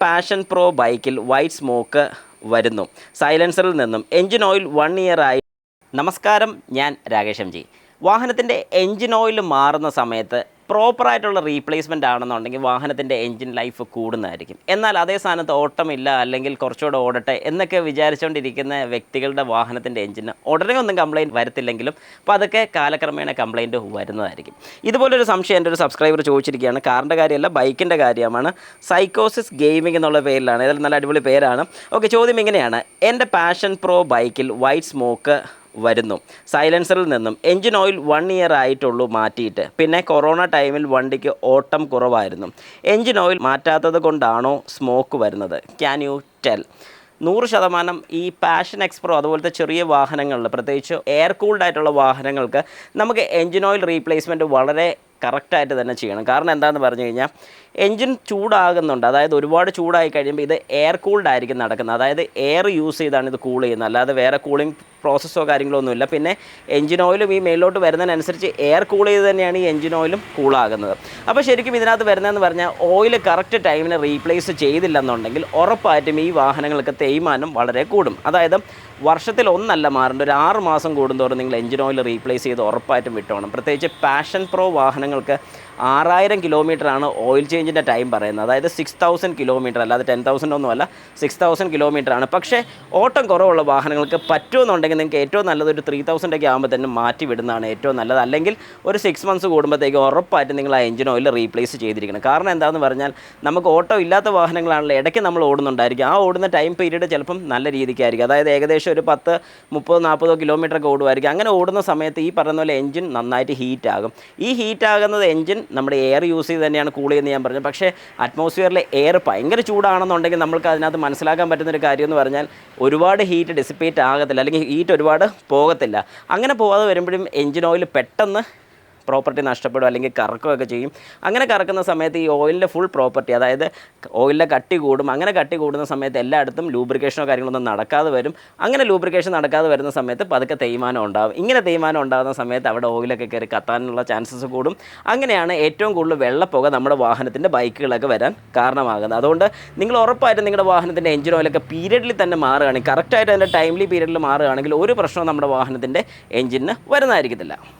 Passion pro ബൈക്കിൽ white smoke വരുന്നു. സൈലൻസറിൽ നിന്നും എൻജിൻ ഓയിൽ 1 ഇയർ ആയി. നമസ്കാരം, ഞാൻ രാകേഷ് എം ജി. വാഹനത്തിൻ്റെ എൻജിൻ ഓയിൽ മാറുന്ന സമയത്ത് പ്രോപ്പറായിട്ടുള്ള റീപ്ലേസ്മെൻ്റ് ആണെന്നുണ്ടെങ്കിൽ വാഹനത്തിൻ്റെ എൻജിൻ ലൈഫ് കൂടുന്നതായിരിക്കും. എന്നാൽ അതേ സ്ഥാനത്ത് ഓട്ടമില്ല, അല്ലെങ്കിൽ കുറച്ചുകൂടെ ഓടട്ടെ എന്നൊക്കെ വിചാരിച്ചുകൊണ്ടിരിക്കുന്ന വ്യക്തികളുടെ വാഹനത്തിൻ്റെ എൻജിന് ഉടനെ ഒന്നും കംപ്ലയിൻറ്റ് വരത്തില്ലെങ്കിലും അപ്പോൾ അതൊക്കെ കാലക്രമേണ കംപ്ലയിൻറ്റ് വരുന്നതായിരിക്കും. ഇതുപോലൊരു സംശയം എൻ്റെ ഒരു സബ്സ്ക്രൈബർ ചോദിച്ചിരിക്കുകയാണ്. കാറിൻ്റെ കാര്യമല്ല, ബൈക്കിൻ്റെ കാര്യമാണ്. സൈക്കോസിസ് ഗെയിമിംഗ് എന്നുള്ള പേരിലാണ്. ഏതായാലും നല്ല അടിപൊളി പേരാണ്. ഓക്കെ, ചോദ്യം ഇങ്ങനെയാണ്: എൻ്റെ പാഷൻ പ്രോ ബൈക്കിൽ വൈറ്റ് സ്മോക്ക് വരുന്നു. സൈലൻസറിൽ നിന്നും എൻജിൻ ഓയിൽ 1 ഇയർ ആയിട്ടുള്ളൂ മാറ്റിയിട്ട്. പിന്നെ കൊറോണ ടൈമിൽ വണ്ടിക്ക് ഓട്ടം കുറവായിരുന്നു. എൻജിൻ ഓയിൽ മാറ്റാത്തത് കൊണ്ടാണോ സ്മോക്ക് വരുന്നത്? Can you tell? 100% ഈ പാഷൻ എക്സ്പ്രോ അതുപോലത്തെ ചെറിയ വാഹനങ്ങളിൽ, പ്രത്യേകിച്ച് എയർ കൂൾഡ് ആയിട്ടുള്ള വാഹനങ്ങൾക്ക് നമുക്ക് എൻജിൻ ഓയിൽ റീപ്ലേസ്മെൻറ്റ് വളരെ കറക്റ്റായിട്ട് തന്നെ ചെയ്യണം. കാരണം എന്താണെന്ന് പറഞ്ഞു കഴിഞ്ഞാൽ, എൻജിൻ ചൂടാകുന്നുണ്ട്. അതായത് ഒരുപാട് ചൂടായി കഴിയുമ്പോൾ ഇത് എയർ കൂൾഡ് ആയിരിക്കും നടക്കുന്നത്. അതായത് എയർ യൂസ് ചെയ്താണ് ഇത് കൂൾ ചെയ്യുന്നത്, അല്ലാതെ വേറെ കൂളിംഗ് പ്രോസസ്സോ കാര്യങ്ങളോ ഒന്നുമില്ല. പിന്നെ എൻജിൻ ഓയിലും ഈ മേലോട്ട് വരുന്നതിനനുസരിച്ച് എയർ കൂൾ ചെയ്ത് തന്നെയാണ് ഈ എൻജിൻ ഓയിലും കൂളാകുന്നത്. അപ്പോൾ ശരിക്കും ഇതിനകത്ത് വരുന്നതെന്ന് പറഞ്ഞാൽ, ഓയിൽ കറക്റ്റ് ടൈമിന് റീപ്ലേസ് ചെയ്തില്ലെന്നുണ്ടെങ്കിൽ ഉറപ്പായിട്ടും ഈ വാഹനങ്ങൾക്ക് തേയ്മാനം വളരെ കൂടും. അതായത് വർഷത്തിൽ ഒന്നല്ല മാറേണ്ട, ഒരു 6 മാസം കൂടുന്തോറും നിങ്ങൾ എൻജിൻ ഓയിൽ റീപ്ലേസ് ചെയ്ത് ഉറപ്പായിട്ടും വിട്ടോണം. പ്രത്യേകിച്ച് പാഷൻ പ്രോ വാഹനങ്ങൾക്ക് 6000 കിലോമീറ്ററാണ് ഓയിൽ ചേഞ്ചിൻ്റെ ടൈം പറയുന്നത്. അതായത് 6000 കിലോമീറ്റർ, അല്ലാതെ 10,000 ഒന്നുമല്ല, 6000 കിലോമീറ്ററാണ്. പക്ഷേ ഓട്ടം കുറവുള്ള വാഹനങ്ങൾക്ക് പറ്റുമെന്നുണ്ടെങ്കിൽ നിങ്ങൾക്ക് ഏറ്റവും നല്ലത് ഒരു 3000 ഒക്കെ ആകുമ്പോൾ തന്നെ മാറ്റി വിടുന്നതാണ് ഏറ്റവും നല്ലത്. അല്ലെങ്കിൽ ഒരു 6 മന്ത്സ് കൂടുമ്പോഴത്തേക്ക് ഉറപ്പായിട്ട് നിങ്ങൾ ആ എൻജിൻ ഓയിൽ റീപ്ലേസ് ചെയ്തിരിക്കണം. കാരണം എന്താണെന്ന് പറഞ്ഞാൽ, നമുക്ക് ഓട്ടോ ഇല്ലാത്ത വാഹനങ്ങളാണല്ലോ ഇടയ്ക്ക് നമ്മൾ ഓടുന്നുണ്ടായിരിക്കും. ആ ഓടുന്ന ടൈം പീരീഡ് ചിലപ്പം നല്ല രീതിക്കായിരിക്കും. അതായത് ഏകദേശം ഒരു 10, 30, 40 കിലോമീറ്ററൊക്കെ ഓടുമായിരിക്കും. അങ്ങനെ ഓടുന്ന സമയത്ത് ഈ പറയുന്ന പോലെ എൻജിൻ നന്നായിട്ട് ഹീറ്റാകും. ഈ ഹീറ്റാകുന്നത് എൻജിൻ നമ്മുടെ എയർ യൂസ് ചെയ്ത് തന്നെയാണ് കൂൾ ചെയ്യുന്നത് ഞാൻ പറഞ്ഞു. പക്ഷേ അറ്റ്മോസ്ഫിയറിലെ എയർ ഭയങ്കര ചൂടാണെന്നുണ്ടെങ്കിൽ നമുക്ക് അതിനകത്ത് മനസ്സിലാക്കാൻ പറ്റുന്നൊരു കാര്യം എന്ന് പറഞ്ഞാൽ, ഒരുപാട് ഹീറ്റ് ഡിസിപ്പേറ്റ് ആകത്തില്ല, അല്ലെങ്കിൽ ഹീറ്റ് ഒരുപാട് പോകത്തില്ല. അങ്ങനെ പോകാതെ വരുമ്പോഴും എൻജിൻ ഓയിൽ പെട്ടെന്ന് പ്രോപ്പർട്ടി നഷ്ടപ്പെടും, അല്ലെങ്കിൽ കറക്കുകയൊക്കെ ചെയ്യും. അങ്ങനെ കറക്കുന്ന സമയത്ത് ഈ ഓയിലിൻ്റെ ഫുൾ പ്രോപ്പർട്ടി, അതായത് ഓയിലിൻ്റെ കട്ടി കൂടും. അങ്ങനെ കട്ടി കൂടുന്ന സമയത്ത് എല്ലായിടത്തും ലൂബ്രിക്കേഷനോ കാര്യങ്ങളൊന്നും നടക്കാതെ വരും. അങ്ങനെ ലൂബ്രിക്കേഷൻ നടക്കാതെ വരുന്ന സമയത്ത് പതുക്കെ തേയ്മാനം ഉണ്ടാകും. ഇങ്ങനെ തേയ്മാനം ഉണ്ടാകുന്ന സമയത്ത് അവിടെ ഓയിലൊക്കെ കയറി കത്താനുള്ള ചാൻസസ് കൂടും. അങ്ങനെയാണ് ഏറ്റവും കൂടുതൽ വെള്ളപ്പുക നമ്മുടെ വാഹനത്തിൻ്റെ ബൈക്കുകളൊക്കെ വരാൻ കാരണമാകുന്നത്. അതുകൊണ്ട് നിങ്ങൾ ഉറപ്പായിട്ടും നിങ്ങളുടെ വാഹനത്തിൻ്റെ എൻജിൻ ഓയിലൊക്കെ പീരിയഡിൽ തന്നെ മാറുകയാണെങ്കിൽ, കറക്റ്റായിട്ട് അതിൻ്റെ ടൈംലി പീരിയഡിൽ മാറുകയാണെങ്കിൽ ഒരു പ്രശ്നവും നമ്മുടെ വാഹനത്തിൻ്റെ എൻജിന് വരുന്നതായിരിക്കത്തില്ല.